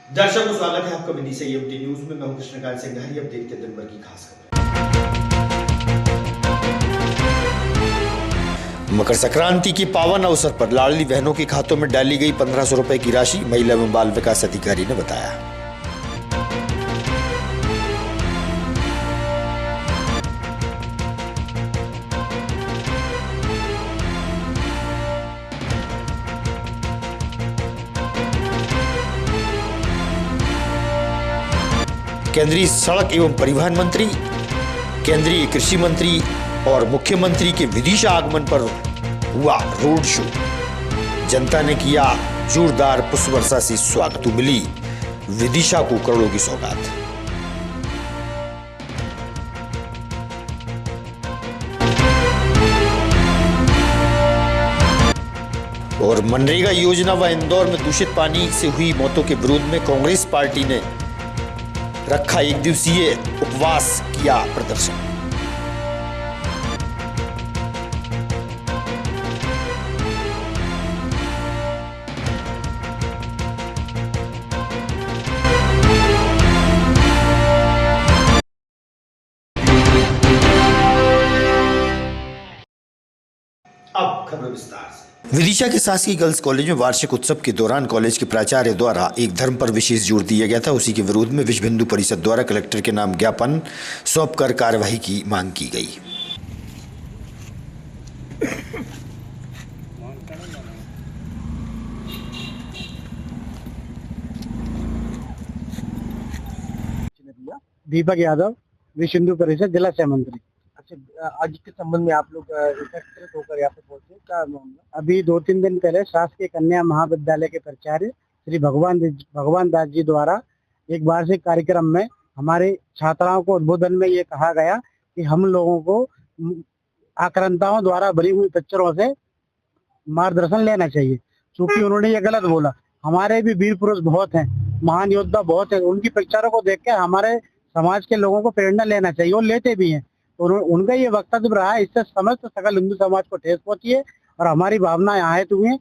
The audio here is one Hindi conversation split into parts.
दर्शकों स्वागत है आपका विदिशा एमटी न्यूज में। मैं हूं कृष्णकांत सिंघारी। अब देखते हैं दिन भर की खास खबर। मकर संक्रांति की पावन अवसर पर लाडली बहनों के खातों में डाली गई 1500 रुपए की राशि, महिला एवं बाल विकास अधिकारी ने बताया। केंद्रीय सड़क एवं परिवहन मंत्री, केंद्रीय कृषि मंत्री और मुख्यमंत्री के विदिशा आगमन पर हुआ रोड शो। जनता ने किया जोरदार पुष्प वर्षा से स्वागत। मिली विदिशा को करोड़ों की सौगात। और मनरेगा योजना व इंदौर में दूषित पानी से हुई मौतों के विरोध में कांग्रेस पार्टी ने रखा एक दिवसीय उपवास, किया प्रदर्शन। अब खबर विस्तार से। विदिशा के शासकीय गर्ल्स कॉलेज में वार्षिक उत्सव के दौरान कॉलेज के प्राचार्य द्वारा एक धर्म पर विशेष जोर दिया गया था। उसी के विरोध में विश्व हिंदू परिषद द्वारा कलेक्टर के नाम ज्ञापन सौंपकर कार्यवाही की मांग की गई। दीपक यादव, विश्व हिंदू परिषद जिला सह मंत्री। अच्छा, आज के संबंध में आप लोग एकत्रित होकर यहाँ पे पहुंचे, क्या मामला? अभी 2-3 दिन पहले शासकीय कन्या महाविद्यालय के प्राचार्य श्री भगवान दास जी द्वारा एक वार्षिक कार्यक्रम में हमारे छात्राओं को उद्बोधन में ये कहा गया कि हम लोगों को आक्रांताओं द्वारा बनी हुई पिक्चरों से मार्गदर्शन लेना चाहिए। क्योंकि उन्होंने ये गलत बोला। हमारे भी वीर पुरुष बहुत हैं, महान योद्धा बहुत हैं, उनकी पिक्चरों को देख के हमारे समाज के लोगों को प्रेरणा लेना चाहिए और लेते भी हैं। उनका ये वक्तव्य रहा है, इससे समस्त सकल हिंदू समाज को ठेस पहुंची है और हमारी भावनाएं आहत हुई हैं।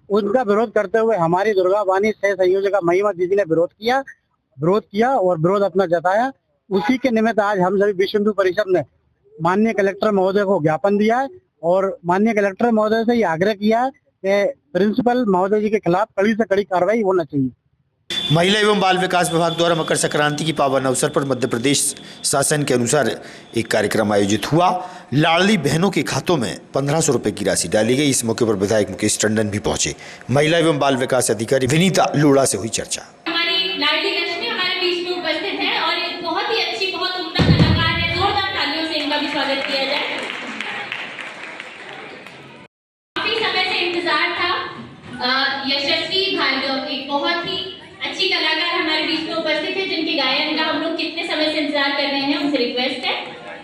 उनका विरोध करते हुए हमारी दुर्गा वाणी सह संयोजका महिमा दीदी ने विरोध किया और विरोध अपना जताया। उसी के निमित्त आज हम सभी विश्व हिंदू परिषद ने माननीय कलेक्टर महोदय को ज्ञापन दिया है और माननीय कलेक्टर महोदय से ये आग्रह किया है कि प्रिंसिपल महोदय जी के खिलाफ कड़ी से कड़ी कार्रवाई होना चाहिए। महिला एवं बाल विकास विभाग द्वारा मकर संक्रांति की पावन अवसर पर मध्य प्रदेश शासन के अनुसार एक कार्यक्रम आयोजित हुआ। लाडली बहनों के खातों में 1500 रुपए की राशि डाली गई। इस मौके पर विधायक मुकेश टंडन भी पहुंचे। महिला एवं बाल विकास अधिकारी विनीता लोढ़ा से हुई चर्चा। हमारी लाडली लक्ष्मी हमारे बीच में उपस्थित है और एक बहुत ही अच्छी, बहुत उम्दा कलाकार है। जोरदार तालियों से इनका भी स्वागत किया जाए। काफी समय से इंतजार था। यशस्वी भार्गव एक बहुत ही अच्छी कलाकार हमारे बीच में उपस्थित है, जिनके गायन का हम लोग कितने समय से इंतजार कर रहे हैं। उनसे रिक्वेस्ट है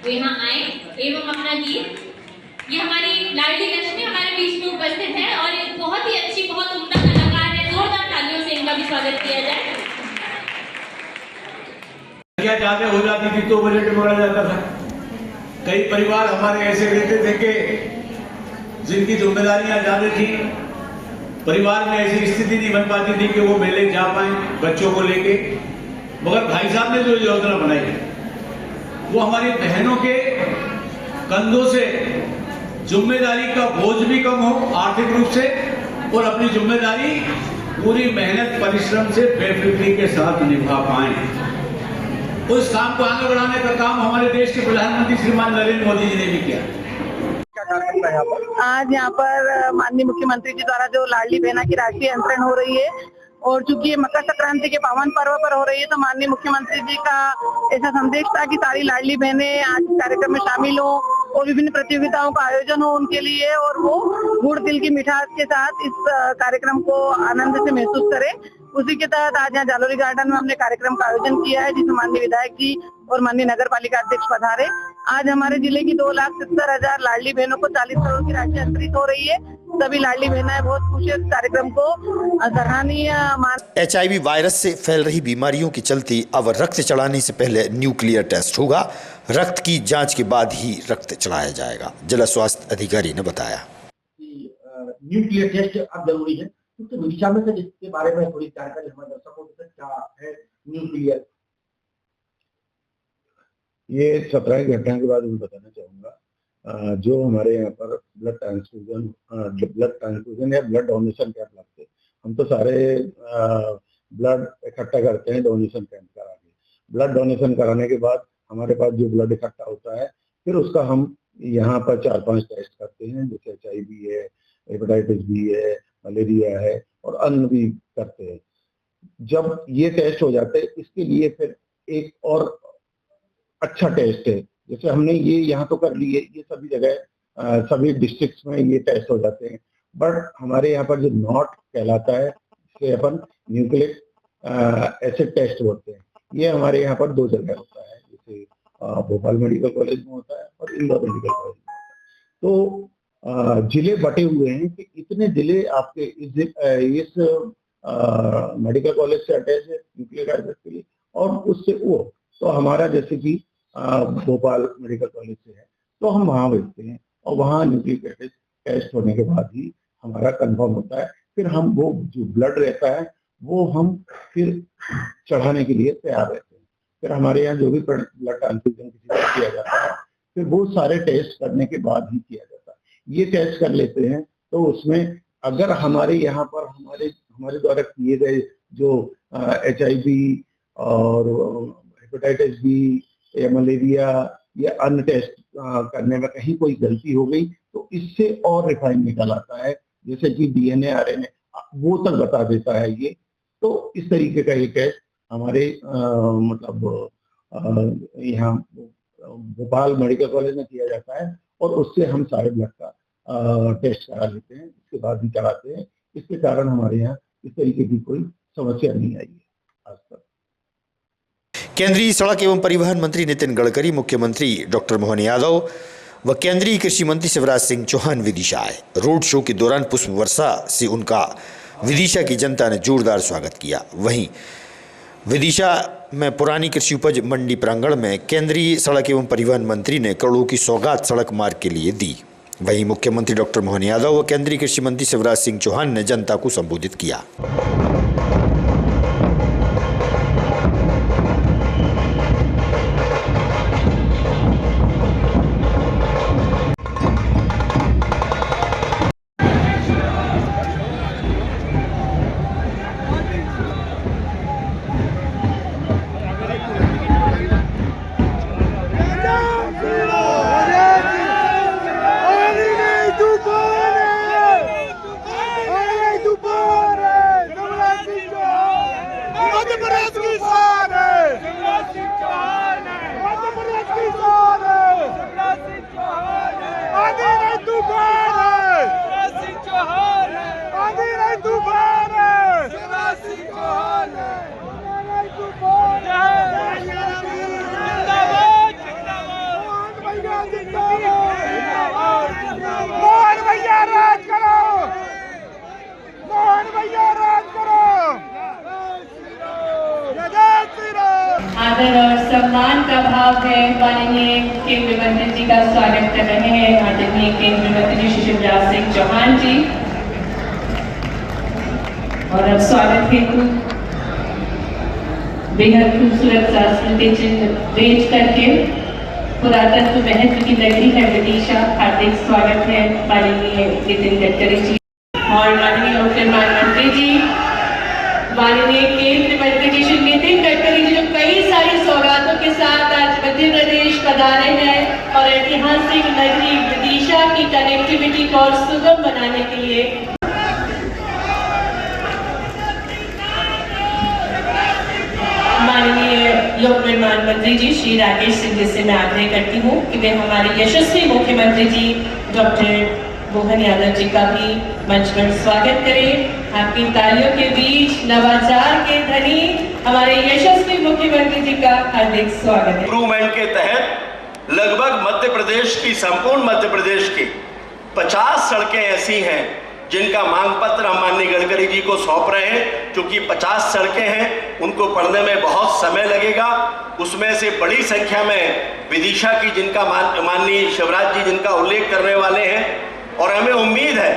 वो यहाँ आए एवं अपना गीत। ये हमारी लाडली लक्ष्मी हमारे बीच में उपस्थित है और एक बहुत ही अच्छी, बहुत उम्दा कलाकार है। जोरदार तालियों से इनका भी स्वागत किया जाए। क्या ज्यादा हो जाती थी तो बजट बढ़ा जाता था। कई परिवार हमारे ऐसे रहते थे कि जिनकी जिम्मेदारियां ज्यादा थी, परिवार में ऐसी स्थिति नहीं बन पाती थी कि वो मेले जा पाए बच्चों को लेके। मगर भाई साहब ने जो योजना बनाई है वो हमारी बहनों के कंधों से जिम्मेदारी का बोझ भी कम हो आर्थिक रूप से, और अपनी जिम्मेदारी पूरी मेहनत परिश्रम से बेफिक्री के साथ निभा पाए। उस काम को आगे बढ़ाने का काम हमारे देश के प्रधानमंत्री श्रीमान नरेंद्र मोदी जी ने भी किया। आज यहाँ पर माननीय मुख्यमंत्री जी द्वारा जो लाडली बहना की राशि अंतरण हो रही है और चूंकि ये मकर संक्रांति के पावन पर्व पर हो रही है, तो माननीय मुख्यमंत्री जी का ऐसा संदेश था कि सारी लाडली बहनें आज कार्यक्रम में शामिल हो और विभिन्न प्रतियोगिताओं का आयोजन हो उनके लिए, और वो गुड़ तिल की मिठास के साथ इस कार्यक्रम को आनंद से महसूस करें। उसी के तहत आज यहाँ जालोरी गार्डन में हमने कार्यक्रम का आयोजन किया है, जिसमें माननीय विधायक जी और माननीय नगर पालिका अध्यक्ष पधारे। आज हमारे जिले की 2,70,000 लाडली बहनों को 40 करोड़ की राशि अंतरित हो रही है। सभी लाडली बहनें बहुत खुश है। इस कार्यक्रम को सराहनीय HIV वायरस से फैल रही बीमारियों के चलते अब रक्त चढ़ाने से पहले न्यूक्लियर टेस्ट होगा। रक्त की जांच के बाद ही रक्त चढ़ाया जाएगा, जिला स्वास्थ्य अधिकारी ने बताया। न्यूक्लियर टेस्ट अब जरूरी है, क्योंकि विदिशा में से जिसके बारे में थोड़ी जानकारी हमारे दर्शकों के साथ का है न्यूक्लियर। ये 17 घटना के बाद मैं बताना चाहूँगा, जो हमारे यहाँ पर ब्लड ट्रांसफ्यूजन या ब्लड डोनेशन कैंप लगते हैं। हम तो सारे ब्लड इकट्ठा करते हैं डोनेशन कैंप करा के। ब्लड डोनेशन कराने के बाद हमारे पास जो ब्लड इकट्ठा होता है, फिर उसका हम यहाँ पर 4-5 टेस्ट करते हैं, जैसे HIV है, हेपेटाइटिस बी है, मलेरिया है और अन्य भी करते हैं। जब ये टेस्ट हो जाते हैं, इसके लिए फिर एक और अच्छा टेस्ट है, जैसे हमने ये यहाँ तो कर लिए, ये सभी जगह सभी डिस्ट्रिक्ट्स में ये टेस्ट हो जाते हैं, बट हमारे यहाँ पर जो नॉट कहलाता है, जिसे अपन न्यूक्लिक एसिड टेस्ट बोलते हैं, ये हमारे यहाँ पर 2 जगह होता है, जैसे भोपाल मेडिकल कॉलेज में होता है और इंदौर मेडिकल कॉलेज में। तो जिले बटे हुए हैं कि इतने जिले आपके इस मेडिकल कॉलेज से अटैच है न्यूक्लिक एसिड के लिए, और उससे वो तो हमारा जैसे कि भोपाल मेडिकल कॉलेज से है, तो हम वहाँ भेजते हैं और वहाँ न्यूक्लिक एसिड टेस्ट होने के बाद ही हमारा कंफर्म होता है। फिर हम वो जो ब्लड रहता है वो हम फिर चढ़ाने के लिए तैयार रहते हैं। फिर हमारे यहाँ जो भी ब्लड ट्रांसफ्यूजन किसी का किया जाता है, फिर वो सारे टेस्ट करने के बाद ही किया जाता है। ये टेस्ट कर लेते हैं तो उसमें अगर हमारे यहाँ पर हमारे द्वारा किए गए जो HIV और हेपेटाइटिस बी या मलेरिया या अन्य टेस्ट करने में कहीं कोई गलती हो गई, तो इससे और रिफाइन निकल आता है, जैसे कि DNA RNA वो तक बता देता है ये। तो इस तरीके का ये टेस्ट हमारे मतलब यहाँ भोपाल मेडिकल कॉलेज में किया जाता है, और उससे हम सारे ब्लड का टेस्ट करा लेते हैं, इसके बाद ही कराते हैं। इसके कारण हमारे यहाँ इस तरीके की कोई समस्या नहीं आई है आज तक। केंद्रीय सड़क एवं परिवहन मंत्री नितिन गडकरी, मुख्यमंत्री डॉक्टर मोहन यादव व केंद्रीय कृषि मंत्री शिवराज सिंह चौहान विदिशा आए। रोड शो के दौरान पुष्प वर्षा से उनका विदिशा की जनता ने जोरदार स्वागत किया। वहीं विदिशा में पुरानी कृषि उपज मंडी प्रांगण में केंद्रीय सड़क एवं परिवहन मंत्री ने करोड़ों की सौगात सड़क मार्ग के लिए दी। वहीं मुख्यमंत्री डॉक्टर मोहन यादव व केंद्रीय कृषि मंत्री शिवराज सिंह चौहान ने जनता को संबोधित किया। आदर और सम्मान का भाव है। माननीय केंद्रीय मंत्री जी का स्वागत कर रहे हैं आदरणीय केंद्रीय मंत्री श्री शिवराज सिंह चौहान जी। और अब स्वागत हेतु बेहद खूबसूरत सांस्कृतिक चिन्ह रेंज करके पुरातत्व महत्व की नगरी है विदिशा, हार्दिक स्वागत है माननीय नितिन गडकरी जी और माननीय लोक निर्माण मंत्री जी, माननीय केंद्रीय मंत्री जी श्री नितिन गडकरी जी, जो कई सारी सौगातों के साथ आज मध्य प्रदेश पधारे हैं और ऐतिहासिक नगरी विदिशा की कनेक्टिविटी को और सुगम बनाने के लिए। माननीय लोक निर्माण मंत्री जी श्री राकेश सिंह जी से मैं आग्रह करती हूँ कि वे हमारे यशस्वी मुख्यमंत्री जी डॉक्टर मोहन यादव जी का भी मंच पर स्वागत करें। आपकी तालियों के बीच नवाचार के धनी हमारे यशस्वी मुख्यमंत्री जी का हार्दिक स्वागत है। इम्प्रूवमेंट के तहत लगभग मध्य प्रदेश की संपूर्ण मध्य प्रदेश की 50 सड़कें ऐसी हैं जिनका मांग पत्र हम माननीय गडकरी जी को सौंप रहे हैं। क्योंकि 50 सड़कें हैं, उनको पढ़ने में बहुत समय लगेगा। उसमें से बड़ी संख्या में विदिशा की जिनका माननीय शिवराज जी जिनका उल्लेख करने वाले हैं, और हमें उम्मीद है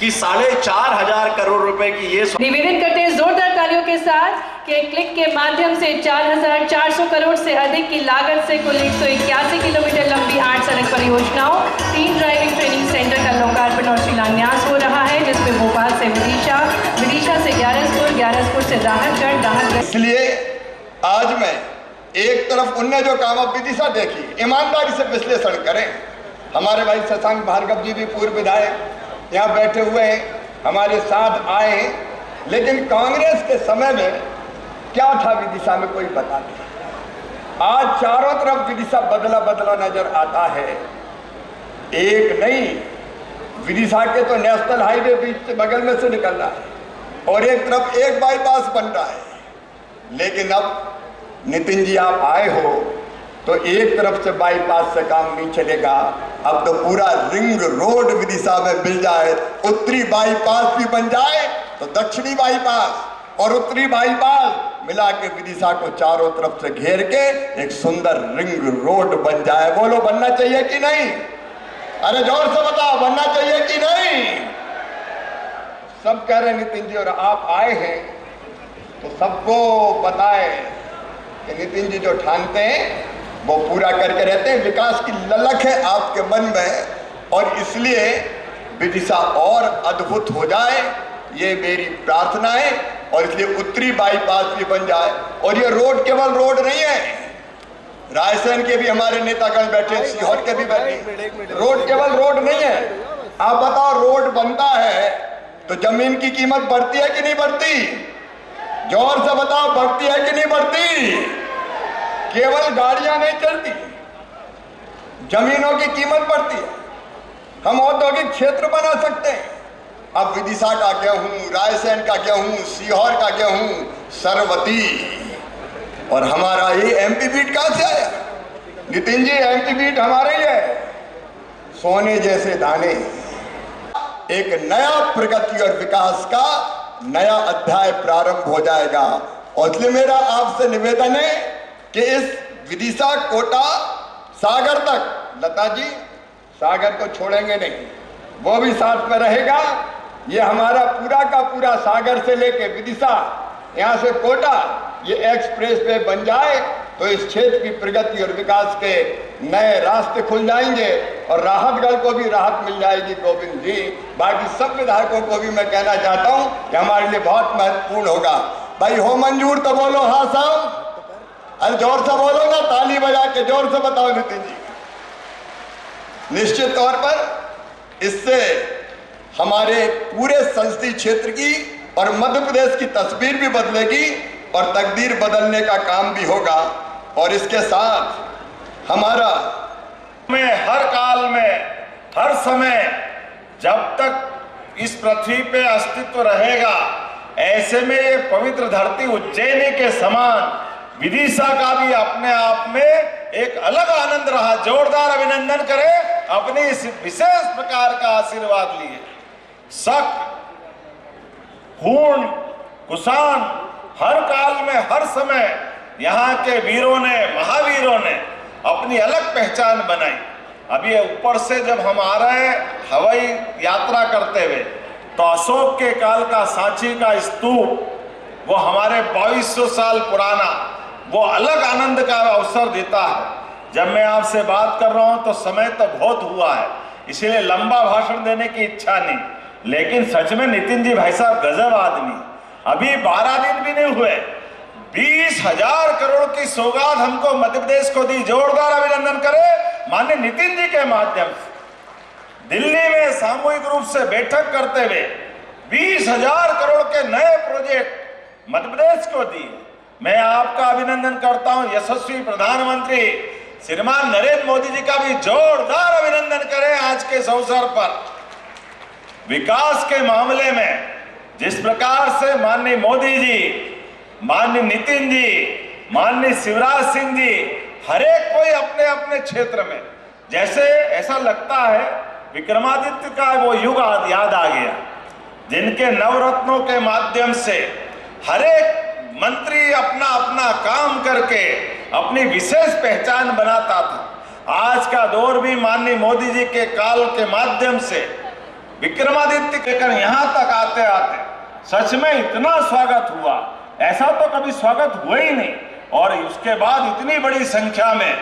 कि 4,500 करोड़ रुपए की ये निवेदन करते हैं जोरदार तालियों के साथ के क्लिक के माध्यम से 4,400 करोड़ से अधिक की लागत से कुल 181 किलोमीटर लंबी 8 सड़क परियोजनाओं, 3 ड्राइविंग ट्रेनिंग सेंटर का लोकार्पण और शिलान्यास हो रहा है, जिसमें भोपाल से विदिशा, विदिशा से ग्यारसपुर, ग्यारसपुर से दाहरगढ़, दाहरगढ़। इसलिए आज मैं एक तरफ उनने जो काम अब विदिशा देखी, ईमानदारी से विश्लेषण करें। हमारे भाई शशांक भार्गव जी भी पूर्व विधायक यहाँ बैठे हुए हैं, हमारे साथ आए हैं, लेकिन कांग्रेस के समय में क्या था विदिशा में कोई बता नहीं। आज चारों तरफ विदिशा बदला बदला नजर आता है। एक नहीं, विदिशा के तो नेशनल हाईवे बीच बगल में से निकल रहा है और एक तरफ एक बाईपास बन रहा है। लेकिन अब नितिन जी आप आए हो तो एक तरफ से बाईपास से काम नहीं चलेगा, अब तो पूरा रिंग रोड विदिशा में मिल जाए, उत्तरी बाईपास भी बन जाए तो दक्षिणी बाईपास और उत्तरी बाईपास मिला के विदिशा को चारों तरफ से घेर के एक सुंदर रिंग रोड बन जाए। बोलो बनना चाहिए कि नहीं? अरे जोर से बताओ, बनना चाहिए कि नहीं? सब कह रहे नितिन जी, और आप आए हैं तो सबको पता है कि नितिन जी जो ठानते हैं वो पूरा करके रहते हैं। विकास की ललक है आपके मन में और इसलिए विदिशा और अद्भुत हो जाए, ये मेरी प्रार्थना है। और इसलिए उत्तरी बाईपास भी बन जाए। और ये रोड केवल रोड नहीं है, रायसेन के भी हमारे नेतागण बैठे, सीहोर के भी बैठे। रोड केवल रोड नहीं है। आप बताओ, रोड बनता है तो जमीन की कीमत बढ़ती है कि नहीं बढ़ती? जोर से बताओ, बढ़ती है कि नहीं बढ़ती? केवल गाड़ियां नहीं चलती, जमीनों की कीमत बढ़ती है। हम औद्योगिक क्षेत्र बना सकते हैं। अब विदिशा का गेहूं, रायसेन का गेहूं, सीहोर का गेहूं, सरवती, और हमारा ये एमपी बीट कहां से आया? नितिन जी, एमपी बीट हमारे ही है, सोने जैसे दाने। एक नया प्रगति और विकास का नया अध्याय प्रारंभ हो जाएगा। और इसलिए मेरा आपसे निवेदन है कि इस विदिशा कोटा सागर तक, लता जी सागर को छोड़ेंगे नहीं, वो भी साथ में रहेगा। ये हमारा पूरा का पूरा सागर से लेके विदिशा, यहाँ से कोटा, ये एक्सप्रेस वे बन जाए तो इस क्षेत्र की प्रगति और विकास के नए रास्ते खुल जाएंगे और राहतगढ़ को भी राहत मिल जाएगी। गोविंद जी, बाकी सब विधायकों को भी मैं कहना चाहता हूँ कि हमारे लिए बहुत महत्वपूर्ण होगा। भाई हो मंजूर तो बोलो हाँ साहब, अरे जोर से बोलो ना, ताली बजा के जोर से बताओ नितिन जी। निश्चित तौर पर इससे हमारे पूरे संसदीय क्षेत्र की और मध्य प्रदेश की तस्वीर भी बदलेगी और तकदीर बदलने का काम भी होगा। और इसके साथ हमारा में हर काल में, हर समय, जब तक इस पृथ्वी पे अस्तित्व रहेगा, ऐसे में ये पवित्र धरती उज्जैनी के समान विदिशा का भी अपने आप में एक अलग आनंद रहा। जोरदार अभिनंदन करें अपने इस विशेष प्रकार का आशीर्वाद लिए। शक, खून, कुशान, हर काल में, हर समय यहाँ के वीरों ने, महावीरों ने अपनी अलग पहचान बनाई। अभी ऊपर से जब हम आ रहे हैं हवाई यात्रा करते हुए, तो अशोक के काल का सांची का स्तूप, वो हमारे 2200 साल पुराना, वो अलग आनंद का अवसर देता है। जब मैं आपसे बात कर रहा हूं तो समय तो बहुत हुआ है, इसीलिए लंबा भाषण देने की इच्छा नहीं, लेकिन सच में नितिन जी भाई साहब गजब आदमी। अभी 12 दिन भी नहीं हुए, 20,000 करोड़ की सौगात हमको मध्य प्रदेश को दी। जोरदार अभिनंदन करें माननीय नितिन जी के माध्यम से। दिल्ली में सामूहिक रूप से बैठक करते हुए 20,000 करोड़ के नए प्रोजेक्ट मध्य प्रदेश को दिए। मैं आपका अभिनंदन करता हूं। यशस्वी प्रधानमंत्री श्रीमान नरेंद्र मोदी जी का भी जोरदार अभिनंदन करें आज के इस अवसर पर। विकास के मामले में जिस प्रकार से माननीय मोदी जी, माननीय नितिन जी, माननीय शिवराज सिंह जी, हर एक कोई अपने अपने क्षेत्र में, जैसे ऐसा लगता है विक्रमादित्य का वो युग याद आ गया, जिनके नवरत्नों के माध्यम से हर एक मंत्री अपना अपना काम करके अपनी विशेष पहचान बनाता था। आज का दौर भी माननीय मोदी जी के काल के माध्यम से विक्रमादित्य लेकर यहाँ तक आते आते सच में इतना स्वागत हुआ, ऐसा तो कभी स्वागत हुआ ही नहीं। और उसके बाद इतनी बड़ी संख्या में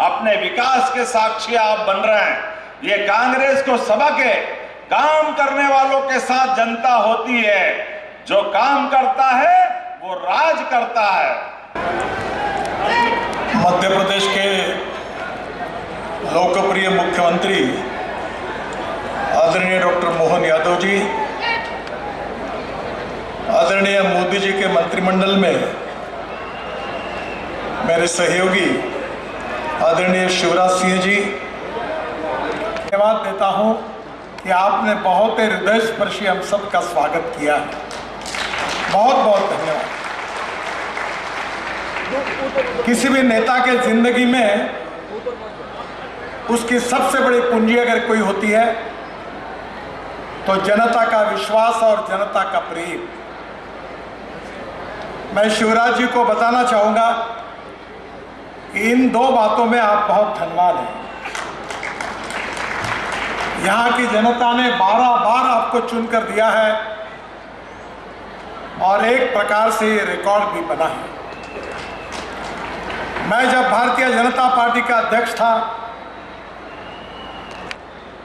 अपने विकास के साक्षी आप बन रहे हैं। ये कांग्रेस को सबक है, काम करने वालों के साथ जनता होती है, जो काम करता है वो राज करता है। मध्य प्रदेश के लोकप्रिय मुख्यमंत्री आदरणीय डॉक्टर मोहन यादव जी, आदरणीय मोदी जी के मंत्रिमंडल में मेरे सहयोगी आदरणीय शिवराज सिंह जी, धन्यवाद देता हूं कि आपने बहुत हृदय स्पर्शी हम सब का स्वागत किया है। बहुत बहुत धन्यवाद। किसी भी नेता के जिंदगी में उसकी सबसे बड़ी पूंजी अगर कोई होती है तो जनता का विश्वास और जनता का प्रेम। मैं शिवराज जी को बताना चाहूंगा कि इन दो बातों में आप बहुत धन्यवाद हैं। यहाँ की जनता ने 12 बार आपको चुनकर दिया है और एक प्रकार से ये रिकॉर्ड भी बना है। मैं जब भारतीय जनता पार्टी का अध्यक्ष था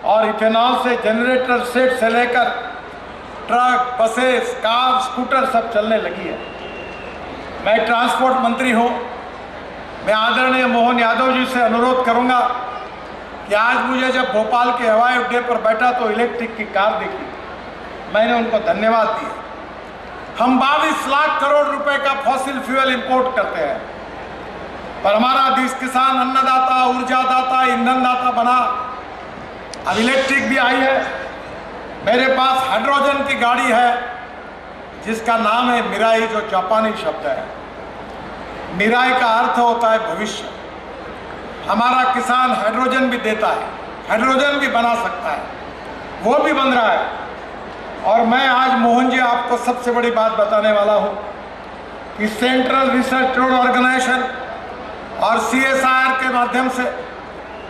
और इथेनॉल से जनरेटर सेट से लेकर ट्रक, बसेस, कार, स्कूटर सब चलने लगी है। मैं ट्रांसपोर्ट मंत्री हूं। मैं आदरणीय मोहन यादव जी से अनुरोध करूंगा कि आज मुझे जब भोपाल के हवाई अड्डे पर बैठा तो इलेक्ट्रिक की कार देखी, मैंने उनको धन्यवाद दिया। हम 22 लाख करोड़ रुपए का फॉसिल फ्यूल इंपोर्ट करते हैं, पर हमारा देश किसान अन्नदाता, ऊर्जादाता, ईंधन दाता बना। अब इलेक्ट्रिक भी आई है। मेरे पास हाइड्रोजन की गाड़ी है जिसका नाम है मिराई, जो जापानी शब्द है। मिराई का अर्थ होता है भविष्य। हमारा किसान हाइड्रोजन भी देता है, हाइड्रोजन भी बना सकता है, वो भी बन रहा है। और मैं आज मोहन जी आपको सबसे बड़ी बात बताने वाला हूँ कि सेंट्रल रिसर्च ऑर्गेनाइजेशन और CSIR के माध्यम से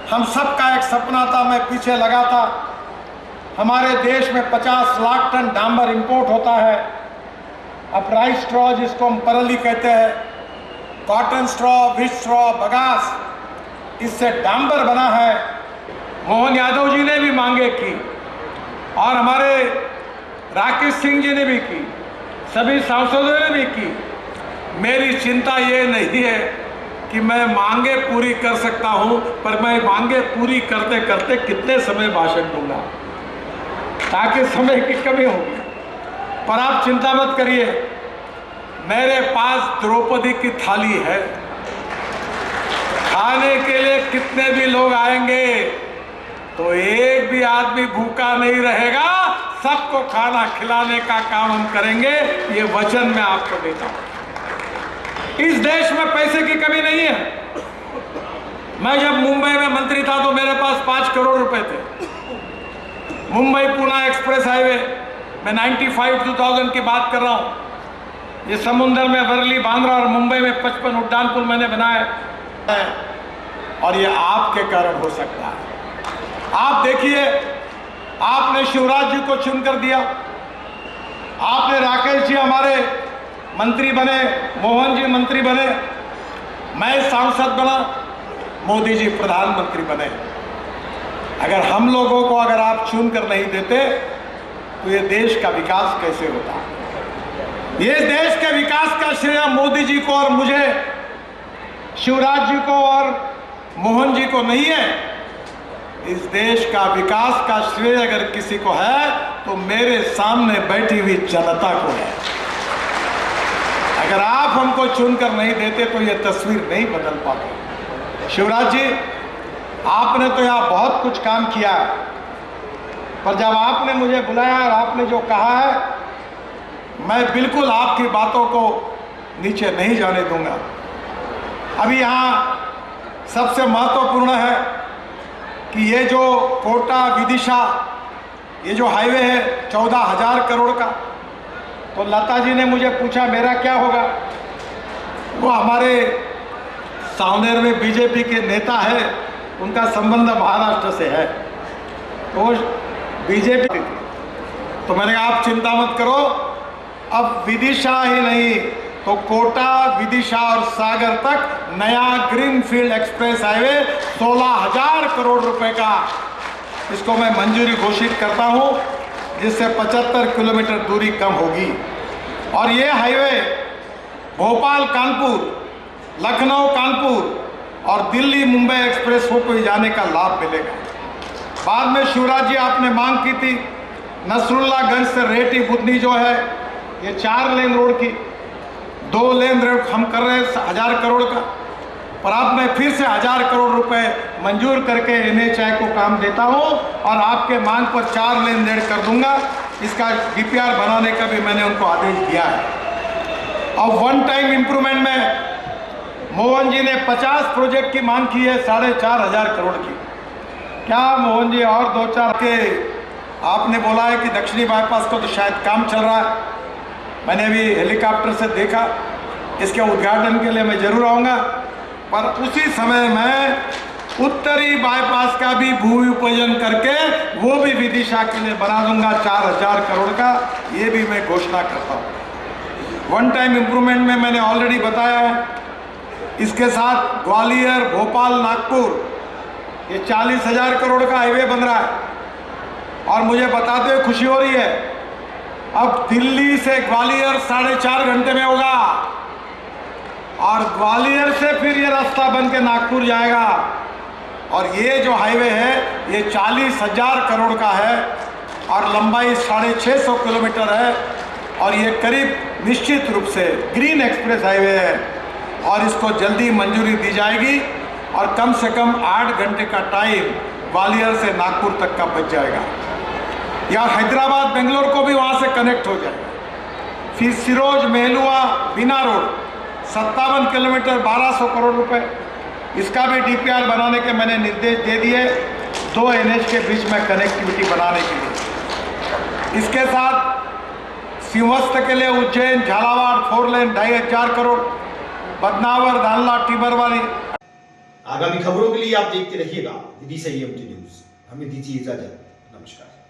हम सब का एक सपना था, मैं पीछे लगा था। हमारे देश में 50 लाख टन डांबर इंपोर्ट होता है। अब राइस स्ट्रॉ जिसको हम परली कहते हैं, cotton straw, wheat straw, bagasse, इससे डांबर बना है। मोहन यादव जी ने भी मांगे की और हमारे राकेश सिंह जी ने भी की, सभी सांसदों ने भी की। मेरी चिंता ये नहीं है कि मैं मांगे पूरी कर सकता हूं, पर मैं मांगे पूरी करते करते कितने समय भाषण दूंगा, ताकि समय की कमी होगी। पर आप चिंता मत करिए, मेरे पास द्रौपदी की थाली है। खाने के लिए कितने भी लोग आएंगे तो एक भी आदमी भूखा नहीं रहेगा। सबको खाना खिलाने का काम हम करेंगे, ये वचन मैं आपको देता हूं। इस देश में पैसे की कमी नहीं है। मैं जब मुंबई में मंत्री था तो मेरे पास 5 करोड़ रुपए थे। मुंबई पुणे एक्सप्रेस हाईवे, मैं 95-2000 की बात कर रहा हूं। ये समुद्र में वर्ली, बांद्रा और मुंबई में 55 उड्डान पुल मैंने बनाए हैं और ये आपके कारण हो सकता है। आप देखिए, आपने शिवराज जी को चुनकर दिया, आपने राकेश जी हमारे मंत्री बने, मोहन जी मंत्री बने, मैं सांसद बना, मोदी जी प्रधानमंत्री बने। अगर हम लोगों को अगर आप चुनकर नहीं देते तो ये देश का विकास कैसे होता? ये देश के विकास का श्रेय मोदी जी को और मुझे, शिवराज जी को और मोहन जी को नहीं है। इस देश का विकास का श्रेय अगर किसी को है तो मेरे सामने बैठी हुई जनता को है। अगर आप हमको चुनकर नहीं देते तो ये तस्वीर नहीं बदल पाती। शिवराज जी, आपने तो यहाँ बहुत कुछ काम किया, पर जब आपने मुझे बुलाया और आपने जो कहा है, मैं बिल्कुल आपकी बातों को नीचे नहीं जाने दूंगा। अभी यहाँ सबसे महत्वपूर्ण है कि ये जो कोटा विदिशा, ये जो हाईवे है 14,000 करोड़ का, तो लता जी ने मुझे पूछा मेरा क्या होगा। वो हमारे सावनेर में बीजेपी के नेता है, उनका संबंध महाराष्ट्र से है, तो बीजेपी थी। तो मैंने कहा आप चिंता मत करो, अब विदिशा ही नहीं तो कोटा, विदिशा और सागर तक नया ग्रीनफील्ड एक्सप्रेस हाईवे 16,000 करोड़ रुपए का, इसको मैं मंजूरी घोषित करता हूं, जिससे 75 किलोमीटर दूरी कम होगी। और ये हाईवे भोपाल कानपुर, लखनऊ कानपुर और दिल्ली मुंबई एक्सप्रेस वे को जाने का लाभ मिलेगा। बाद में शिवराज जी आपने मांग की थी नसरुल्लागंज से रेटी बुधनी जो है ये 4 लेन रोड की, 2 लेन रोड हम कर रहे हैं 1000 करोड़ का, पर अब मैं फिर से 1000 करोड़ रुपए मंजूर करके NHAI को काम देता हूं और आपके मांग पर 4 लेन रेड कर दूंगा। इसका DPR बनाने का भी मैंने उनको आदेश दिया है। और वन टाइम इंप्रूवमेंट में मोहन जी ने 50 प्रोजेक्ट की मांग की है 4,500 करोड़ की। क्या मोहन जी और 2-4 के आपने बोला है कि दक्षिणी बाईपास को तो शायद काम चल रहा है, मैंने भी हेलीकॉप्टर से देखा, इसके उद्घाटन के लिए मैं जरूर आऊँगा, पर उसी समय मैं उत्तरी बाईपास का भी भूमि पूजन करके वो भी विदिशा के लिए बना दूंगा 4,000 करोड़ का, ये भी मैं घोषणा करता हूँ। वन टाइम इम्प्रूवमेंट में मैंने ऑलरेडी बताया है, इसके साथ ग्वालियर, भोपाल, नागपुर ये 40,000 करोड़ का हाईवे बन रहा है। और मुझे बताते हुए खुशी हो रही है, अब दिल्ली से ग्वालियर 4.5 घंटे में होगा और ग्वालियर से फिर ये रास्ता बन के नागपुर जाएगा। और ये जो हाईवे है ये 40,000 करोड़ का है और लंबाई 650 किलोमीटर है और ये करीब निश्चित रूप से ग्रीन एक्सप्रेस हाईवे है और इसको जल्दी मंजूरी दी जाएगी और कम से कम 8 घंटे का टाइम ग्वालियर से नागपुर तक का बच जाएगा। या हैदराबाद बेंगलोर को भी वहाँ से कनेक्ट हो जाएगा। फिर सिरोज मेहलुआ बिना रोड 57 किलोमीटर 1,200 करोड़ रुपए, इसका भी DPR बनाने के मैंने निर्देश दे दिए 2 NH के बीच में कनेक्टिविटी बनाने के लिए। इसके साथ सिंहस्थ के लिए उज्जैन झालावाड़ 4 लेन 2,500 करोड़, बदनावर धानला टिबरवाली। आगामी खबरों के लिए आप देखते रहिएगा विदिशा EMT न्यूज। हमें दीजिए इजाजत, नमस्कार।